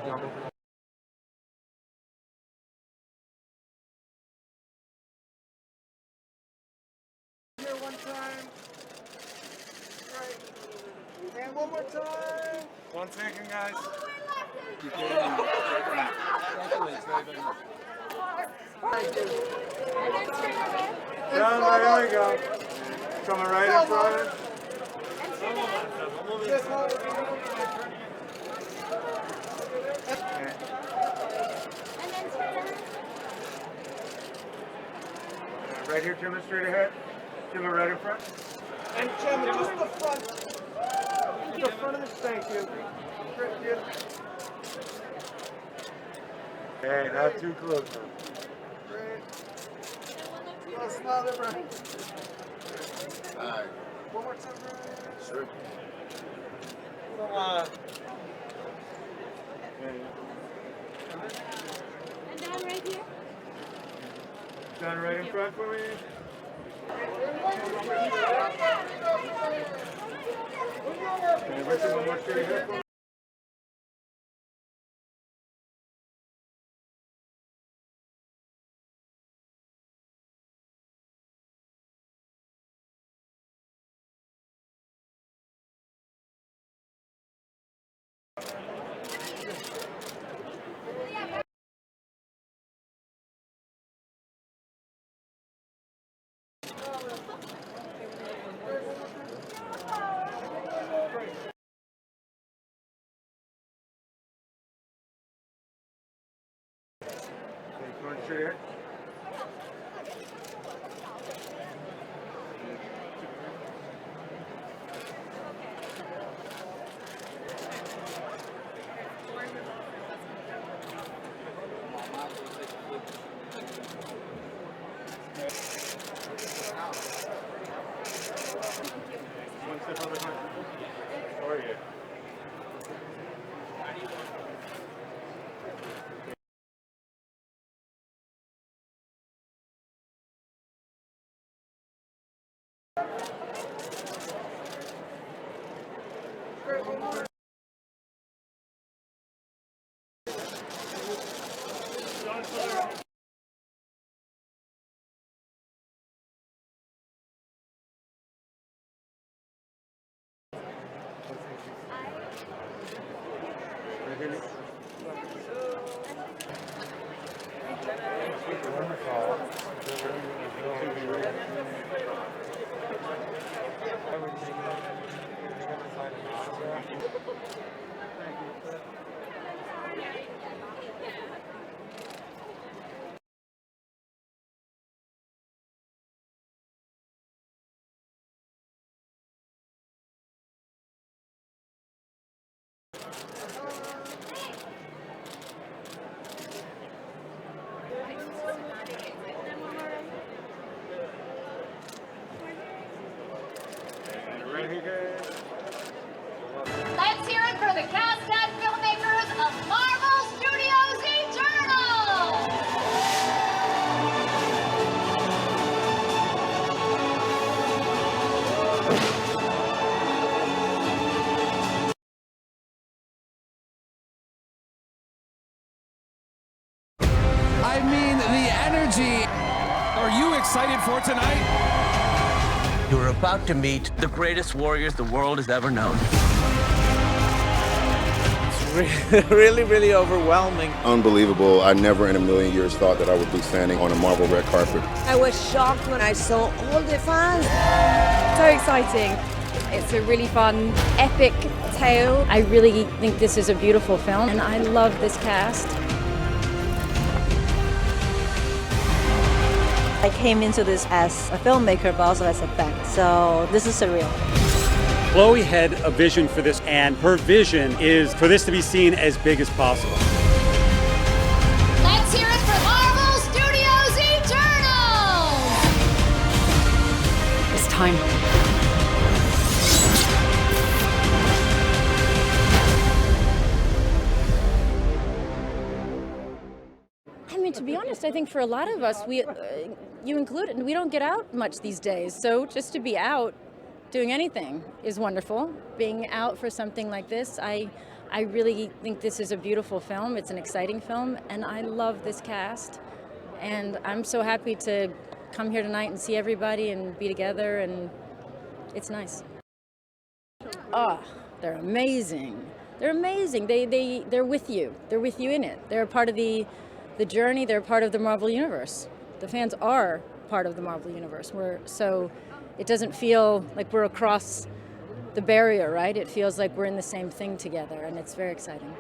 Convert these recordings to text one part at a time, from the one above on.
Here one time. Right. And one more time. 1 second, guys. Down, there we go. Coming right in front. Right here, Jim, straight ahead. Jim, right in front. And Jim, just the front. Just the front of the thank you. Hey, not too close. Great. Oh, smile there, Brian. Alright. One more time, Brian. Sure. Come on. And down right here. Down right in front for me. And Richard, one more straight ahead for me. Straight ahead. One step on the front. How are you? Let's hear it for the cast and filmmakers of Marvel Studios Eternals! I mean, the energy. Are you excited for tonight? You're about to meet the greatest warriors the world has ever known. It's really overwhelming. Unbelievable. I never in a million years thought that I would be standing on a Marvel red carpet. I was shocked when I saw all the fans. So exciting. It's a really fun, epic tale. I really think this is a beautiful film, and I love this cast. I came into this as a filmmaker, but also as a fan. So this is surreal. Chloe had a vision for this, and her vision is for this to be seen as big as possible. Let's hear it for Marvel Studios Eternals! It's time. I mean, to be honest, I think for a lot of us, you included, we don't get out much these days. So just to be out doing anything is wonderful. Being out for something like this, I I really think this is a beautiful film. It's an exciting film, and I love this cast. And I'm so happy to come here tonight and see everybody and be together, and it's nice. Oh, they're amazing. They're amazing. They're with you. They're with you in it. They're a part of the journey. They're a part of the Marvel Universe. The fans are part of the Marvel Universe. So it doesn't feel like we're across the barrier, right? It feels like we're in the same thing together, and it's very exciting.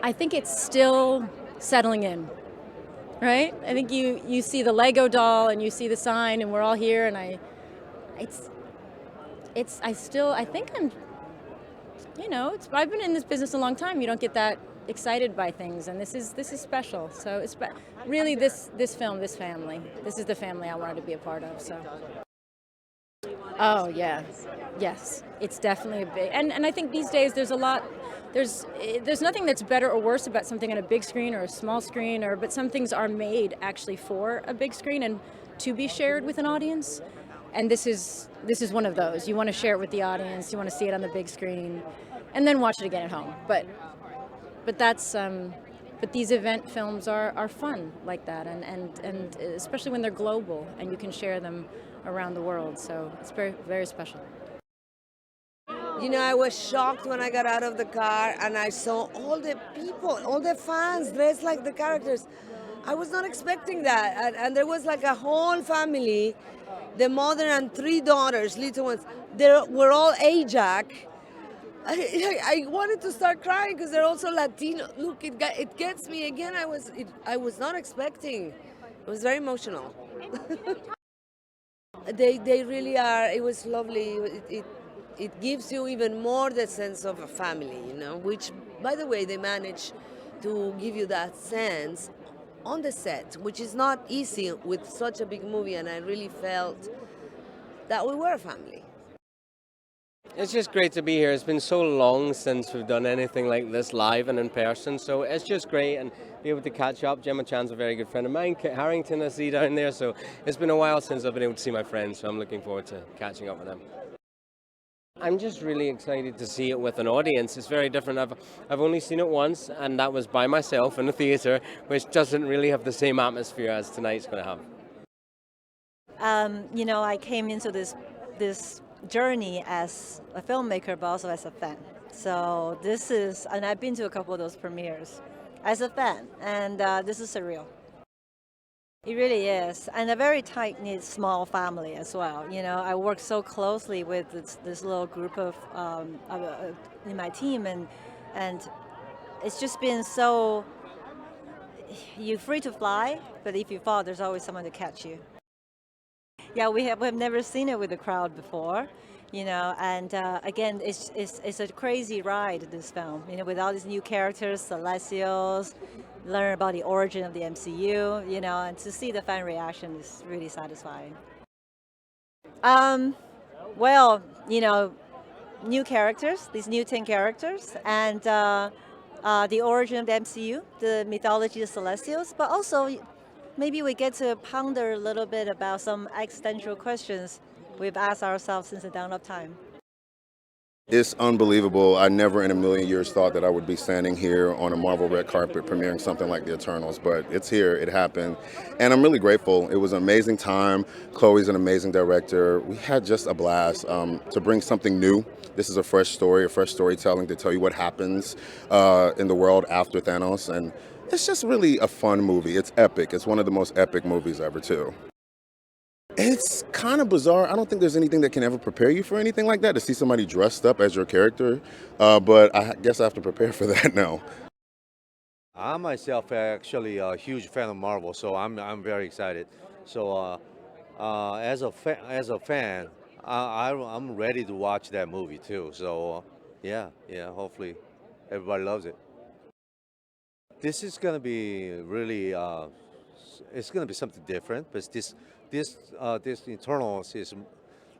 I think it's still settling in, right? I think you see the Lego doll and you see the sign, and we're all here, and I think I'm, I've been in this business a long time. You don't get that excited by things, and this is special. So it's really this film, this family. This is the family I wanted to be a part of. So. Oh yeah, yes, it's definitely a big, and I think these days there's nothing that's better or worse about something on a big screen or a small screen, but some things are made actually for a big screen and to be shared with an audience. And this is one of those. You want to share it with the audience. You want to see it on the big screen, and then watch it again at home. But these event films are fun like that, and especially when they're global and you can share them around the world. So it's very, very special. You know, I was shocked when I got out of the car and I saw all the people, all the fans dressed like the characters. I was not expecting that. And there was like a whole family, the mother and 3 daughters, little ones. They were all Ajax. I wanted to start crying because they're also Latino. Look, it gets me again. I was not expecting. It was very emotional. They really are. It was lovely. It gives you even more the sense of a family, which, by the way, they managed to give you that sense on the set, which is not easy with such a big movie, and I really felt that we were a family. It's just great to be here. It's been so long since we've done anything like this live and in person, so it's just great and be able to catch up. Gemma Chan's a very good friend of mine. Kit Harington I see down there, so it's been a while since I've been able to see my friends, so I'm looking forward to catching up with them. I'm just really excited to see it with an audience. It's very different. I've only seen it once, and that was by myself in a theatre, which doesn't really have the same atmosphere as tonight's going to have. I came into this journey as a filmmaker, but also as a fan. So and I've been to a couple of those premieres as a fan, and this is surreal. It really is, and a very tight-knit, small family as well. I work so closely with this little group of in my team, and it's just been so. You're free to fly, but if you fall, there's always someone to catch you. Yeah, we've never seen it with a crowd before, and again, it's a crazy ride, this film, with all these new characters, Celestials, learn about the origin of the MCU, and to see the fan reaction is really satisfying. Well, new characters, these new 10 characters, and the origin of the MCU, the mythology of Celestials, but also maybe we get to ponder a little bit about some existential questions we've asked ourselves since the dawn of time. It's unbelievable. I never in a million years thought that I would be standing here on a Marvel red carpet premiering something like The Eternals, but it's here, it happened, and I'm really grateful. It was an amazing time. Chloe's an amazing director. We had just a blast to bring something new. This is a fresh story, a fresh storytelling to tell you what happens in the world after Thanos, and it's just really a fun movie. It's epic. It's one of the most epic movies ever, too. It's kind of bizarre. I don't think there's anything that can ever prepare you for anything like that, to see somebody dressed up as your character, but I guess I have to prepare for that now. I myself actually a huge fan of Marvel, so I'm very excited. So as a fan, I'm ready to watch that movie too. So yeah, hopefully everybody loves it. This is going to be really, it's going to be something different, but this Eternals is a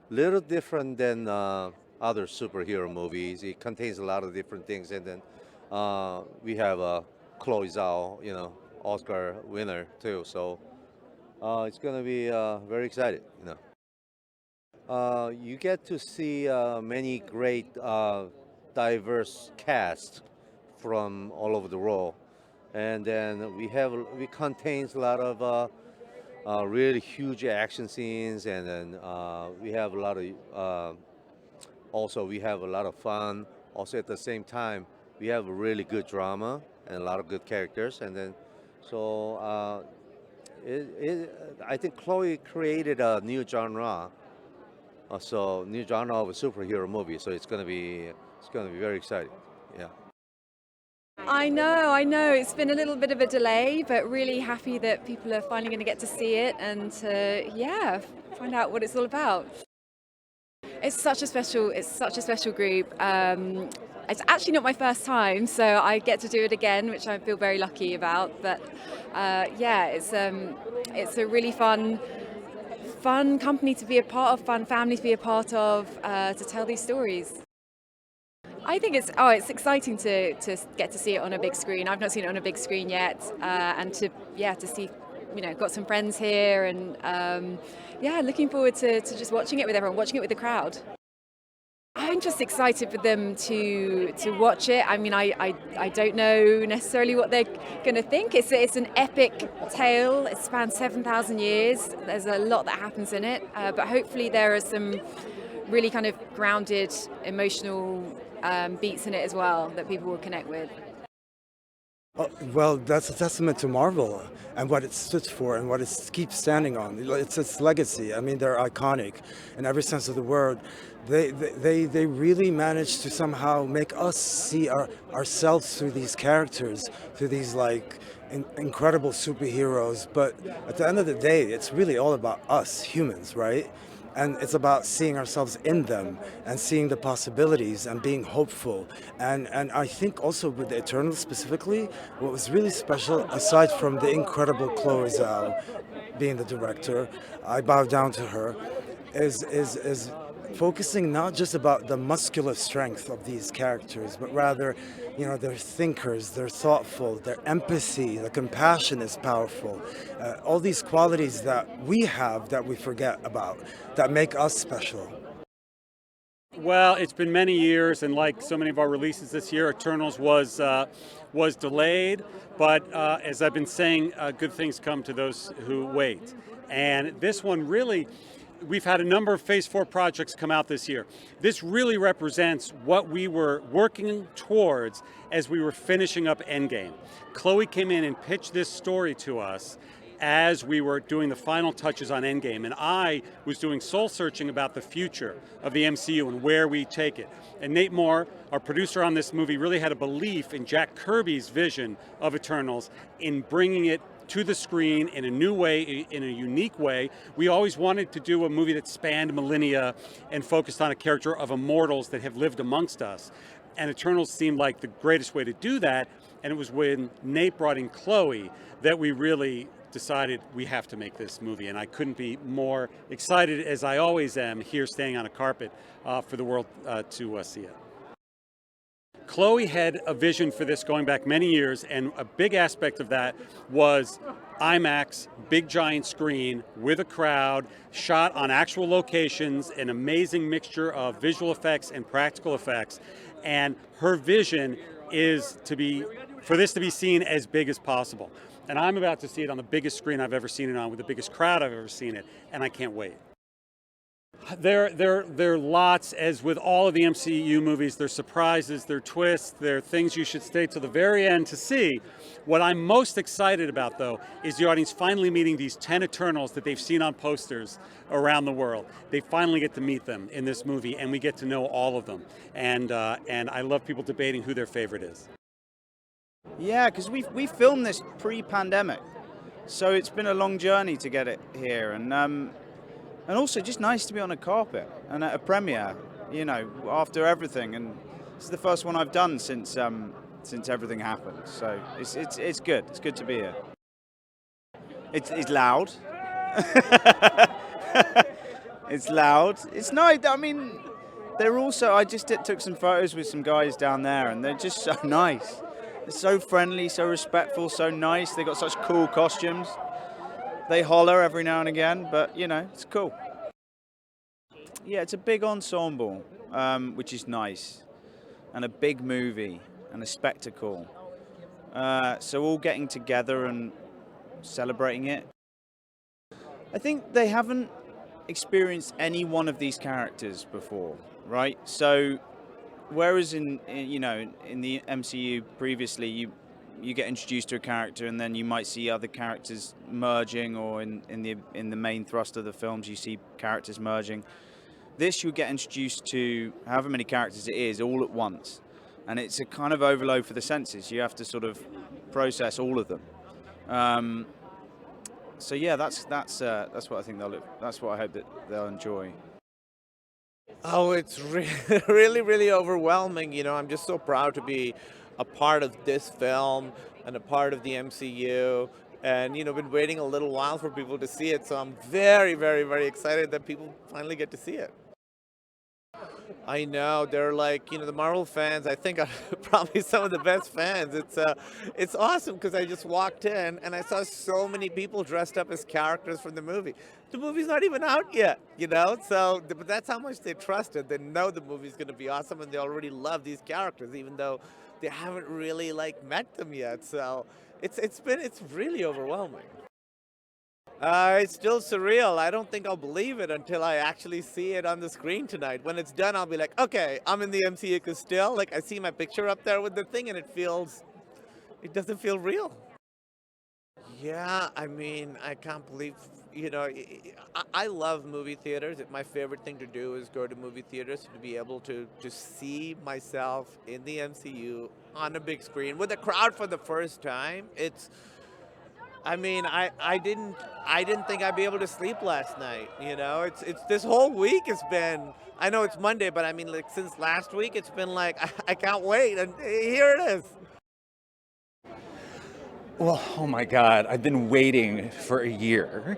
little different than other superhero movies. It contains a lot of different things, and then we have Chloe Zhao, Oscar winner too. So it's going to be very exciting. You get to see many great diverse cast from all over the world, and then we contains a lot of really huge action scenes, and then we have a lot of also we have a lot of fun. Also at the same time, we have a really good drama and a lot of good characters, and then so I think Chloe created a new genre, new genre of a superhero movie. So it's gonna be very exciting. Yeah. I know. It's been a little bit of a delay, but really happy that people are finally going to get to see it and to, find out what it's all about. It's such a special group. It's actually not my first time, so I get to do it again, which I feel very lucky about. But it's a really fun company to be a part of, fun family to be a part of, to tell these stories. I think it's exciting to get to see it on a big screen. I've not seen it on a big screen yet, and to see, got some friends here, and looking forward to just watching it with everyone, watching it with the crowd. I'm just excited for them to watch it. I mean, I don't know necessarily what they're going to think. It's an epic tale. It spans 7,000 years. There's a lot that happens in it, but hopefully there are some really kind of grounded, emotional beats in it as well that people will connect with. Well, that's a testament to Marvel and what it stood for and what it keeps standing on. It's its legacy. I mean, they're iconic in every sense of the word. They really managed to somehow make us see ourselves through these characters, through these incredible superheroes. But at the end of the day, it's really all about us humans, right? And it's about seeing ourselves in them and seeing the possibilities and being hopeful. And I think also with the Eternals specifically, what was really special, aside from the incredible Chloe Zhao being the director, I bow down to her, is focusing not just about the muscular strength of these characters, but rather, they're thinkers, they're thoughtful, their empathy, the compassion is powerful. All these qualities that we have that we forget about, that make us special. Well, it's been many years, and like so many of our releases this year, Eternals was delayed, but as I've been saying, good things come to those who wait. And this one really, we've had a number of Phase 4 projects come out this year. This really represents what we were working towards as we were finishing up Endgame. Chloe came in and pitched this story to us as we were doing the final touches on Endgame, and I was doing soul searching about the future of the MCU and where we take it. And Nate Moore, our producer on this movie, really had a belief in Jack Kirby's vision of Eternals in bringing it to the screen in a new way, in a unique way. We always wanted to do a movie that spanned millennia and focused on a character of immortals that have lived amongst us. And Eternals seemed like the greatest way to do that, and it was when Nate brought in Chloe that we really decided we have to make this movie, and I couldn't be more excited, as I always am, here standing on a carpet for the world to see it. Chloe had a vision for this going back many years, and a big aspect of that was IMAX, big giant screen with a crowd, shot on actual locations, an amazing mixture of visual effects and practical effects. And her vision is for this to be seen as big as possible. And I'm about to see it on the biggest screen I've ever seen it on, with the biggest crowd I've ever seen it, and I can't wait. There are lots, as with all of the MCU movies, there are surprises, there are twists, there are things you should stay to the very end to see. What I'm most excited about, though, is the audience finally meeting these 10 Eternals that they've seen on posters around the world. They finally get to meet them in this movie, and we get to know all of them. And I love people debating who their favorite is. Yeah, because we filmed this pre-pandemic, so it's been a long journey to get it here, and also just nice to be on a carpet and at a premiere, after everything. And it's the first one I've done since everything happened, so it's good. It's good to be here. It's loud. It's loud. It's nice. I mean, I just took some photos with some guys down there, and they're just so nice. They're so friendly, so respectful, so nice. They got such cool costumes. They holler every now and again, but it's cool. Yeah, it's a big ensemble, which is nice. and a big movie and a spectacle. So all getting together and celebrating it. I think they haven't experienced any one of these characters before, right? So whereas in the MCU previously you get introduced to a character and then you might see other characters merging, or in the main thrust of the films you see characters merging. This, you get introduced to however many characters it is all at once, and it's a kind of overload for the senses. You have to sort of process all of them. So yeah, that's what I think that's what I hope that they'll enjoy. Oh, it's really, really overwhelming. You know, I'm just so proud to be a part of this film and a part of the MCU. And, you know, been waiting a little while for people to see it. So I'm very, very, very excited that people finally get to see it. I know, they're like, you know, the Marvel fans, I think are probably some of the best fans. It's awesome because I just walked in and I saw so many people dressed up as characters from the movie. The movie's not even out yet, you know, but that's how much they trust it. They know the movie's going to be awesome and they already love these characters, even though they haven't really like met them yet. So it's really overwhelming. It's still surreal. I don't think I'll believe it until I actually see it on the screen tonight. When it's done, I'll be like, okay, I'm in the MCU, because still, like, I see my picture up there with the thing and it doesn't feel real. Yeah, I mean, I can't believe, you know, I love movie theaters. My favorite thing to do is go to movie theaters, to be able to see myself in the MCU on a big screen with a crowd for the first time. I mean, I didn't think I'd be able to sleep last night. You know, it's this whole week has been. I know it's Monday, but I mean, like since last week, it's been like I can't wait, and here it is. Well, oh my God, I've been waiting for a year.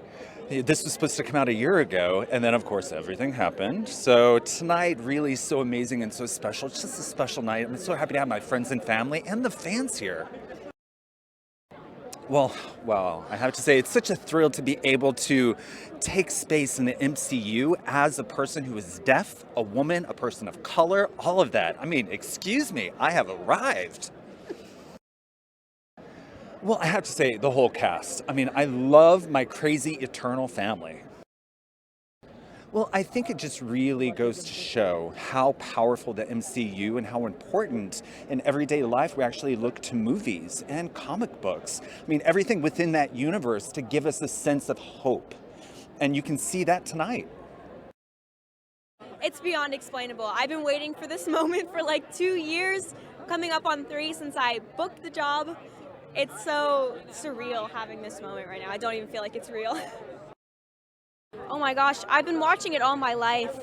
This was supposed to come out a year ago, and then of course everything happened. So tonight really is so amazing and so special. It's just a special night. I'm so happy to have my friends and family and the fans here. Well, I have to say it's such a thrill to be able to take space in the MCU as a person who is deaf, a woman, a person of color, all of that. I mean, excuse me, I have arrived. Well, I have to say the whole cast. I mean, I love my crazy Eternal family. Well, I think it just really goes to show how powerful the MCU and how important in everyday life we actually look to movies and comic books. I mean, everything within that universe to give us a sense of hope. And you can see that tonight. It's beyond explainable. I've been waiting for this moment for like 2 years, coming up on 3 since I booked the job. It's so surreal having this moment right now. I don't even feel like it's real. Oh my gosh, I've been watching it all my life,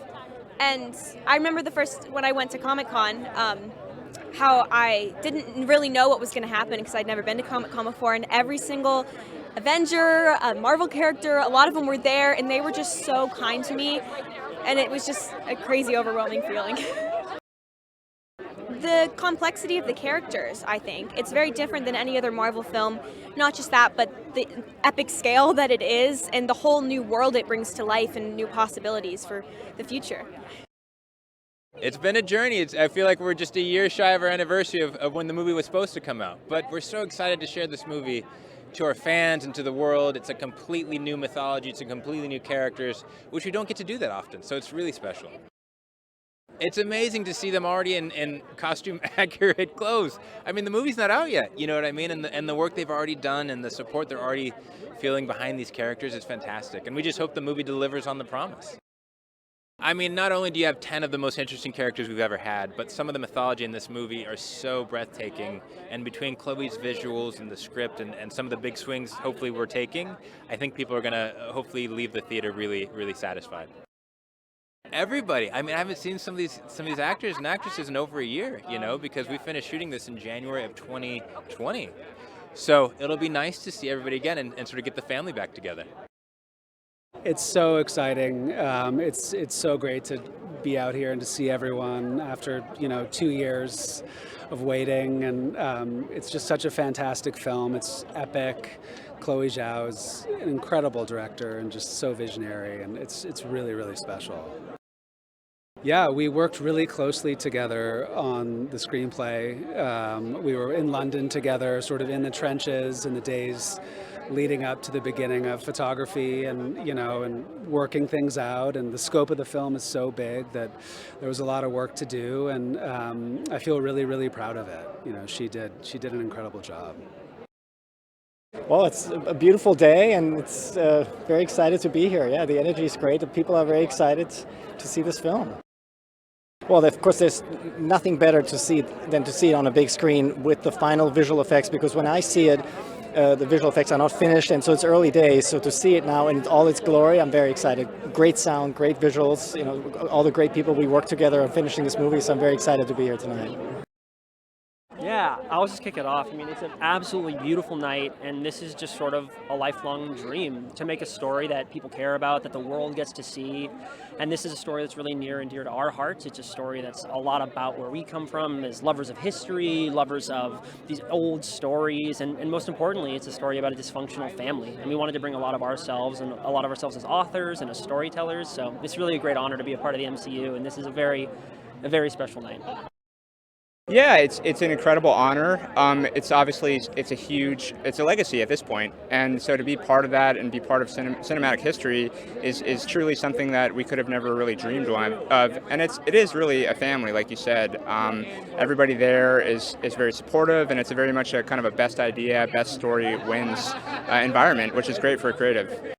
and I remember when I went to Comic-Con, how I didn't really know what was going to happen because I'd never been to Comic-Con before, and every single Avenger, Marvel character, a lot of them were there, and they were just so kind to me, and it was just a crazy, overwhelming feeling. The complexity of the characters, I think. It's very different than any other Marvel film. Not just that, but the epic scale that it is and the whole new world it brings to life and new possibilities for the future. It's been a journey. I feel like we're just a year shy of our anniversary of when the movie was supposed to come out. But we're so excited to share this movie to our fans and to the world. It's a completely new mythology. It's a completely new characters, which we don't get to do that often. So it's really special. It's amazing to see them already in costume-accurate clothes. I mean, the movie's not out yet, you know what I mean? And the work they've already done and the support they're already feeling behind these characters is fantastic. And we just hope the movie delivers on the promise. I mean, not only do you have 10 of the most interesting characters we've ever had, but some of the mythology in this movie are so breathtaking. And between Chloe's visuals and the script and some of the big swings hopefully we're taking, I think people are going to hopefully leave the theater really, really satisfied. Everybody. I mean, I haven't seen some of these actors and actresses in over a year, you know, because we finished shooting this in January of 2020. So it'll be nice to see everybody again and sort of get the family back together. It's so exciting. It's so great to be out here and to see everyone after 2 years of waiting, and it's just such a fantastic film. It's epic. Chloe Zhao is an incredible director and just so visionary, and it's really, really special. Yeah, we worked really closely together on the screenplay. We were in London together, sort of in the trenches in the days leading up to the beginning of photography, and and working things out. And the scope of the film is so big that there was a lot of work to do, and I feel really, really proud of it. She did an incredible job. Well, it's a beautiful day, and it's very excited to be here. Yeah, the energy is great. The people are very excited to see this film. Well, of course, there's nothing better to see than to see it on a big screen with the final visual effects, because when I see it, the visual effects are not finished, and so it's early days. So to see it now in all its glory, I'm very excited. Great sound, great visuals, all the great people we worked together on finishing this movie, so I'm very excited to be here tonight. Yeah, I'll just kick it off. I mean, it's an absolutely beautiful night, and this is just sort of a lifelong dream to make a story that people care about, that the world gets to see. And this is a story that's really near and dear to our hearts. It's a story that's a lot about where we come from as lovers of history, lovers of these old stories, and most importantly, it's a story about a dysfunctional family. And we wanted to bring a lot of ourselves as authors and as storytellers. So it's really a great honor to be a part of the MCU, and this is a very special night. Yeah, it's an incredible honor. It's obviously it's a legacy at this point, and so to be part of that and be part of cinematic history is truly something that we could have never really dreamed of. And it is really a family, like you said. Everybody there is very supportive, and it's very much a kind of a best idea, best story wins environment, which is great for a creative.